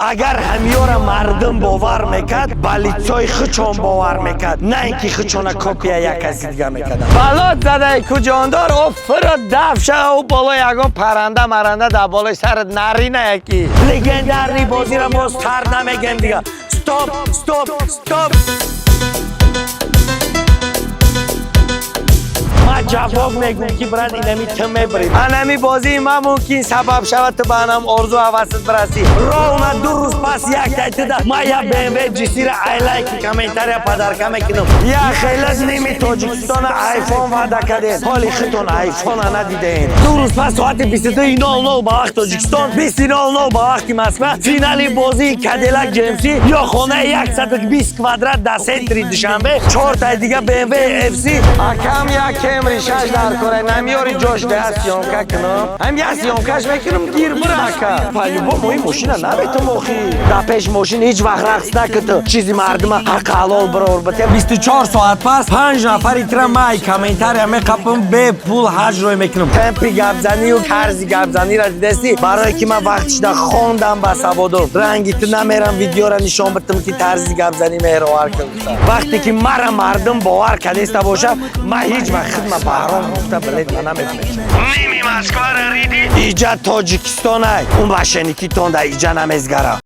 اگر همیورا مردم باور میکرد بالیچای خچون باور میکرد نه اینکه خچونه کپیا یک کسی دیگه میکردن. بلاد زده کجاندار او فرد دفشه او بالا یگان پرنده مرنده در بالای سرت نرینه یکی لگندری بازی را باز تر نمیگم دیگه. استاپ استاپ استاپ. ما جواب میگم که برند اینمی تم میبرید. انمی بازی ما ممکن سبب شود تو به انم آرزو حوست برسی. راونا 2 روز پس یک تایت ده ما یا BMW جیسی را ایلای که کامنتر یا پدرکه میکنم. یا خیلی از نیمی تاجیکستان آیفون وعده کردین حالی خیتون آیفون ندیدین. 2 روز پس ساعت 22:00 با وقت تاجیکستان 20:00 با وقت مسکو فینالی بازی کادیلاک جیمسی یا خانه 120 کوادرات در سنتری دوشنبه 4 تا دیگه BMW FC اکم یا کمری 6 در کره نمیاری جوش ده سیامکا کنم هم یه سیامکاش میکنم گیر برکه پایو با موی ماشینه نبیتم موخی در پیش ماشین هیچ وقت رقص نکته چیزی مردم حق حلال برار بته 24 ساعت پس 5 نفر ایتر مای کامنتر همه قپم به پول حج روی میکنم تمپی گبزنی و کرزی گبزنی را دیدستی برای که من وقتش دا خوندم با سوادم رنگیت نمیرم ویدیو را نشان بدم که ترزی گبزنی مهروار کنم وقتی که مرا مردم باور کردیسته باشه من هیچ وقت خدمت بحرام گفته بلید من نمیتونم نیمی مسکو را ریدی ایجا تاجیکستان های اون بشنیکی تونده ایجا نمیزگره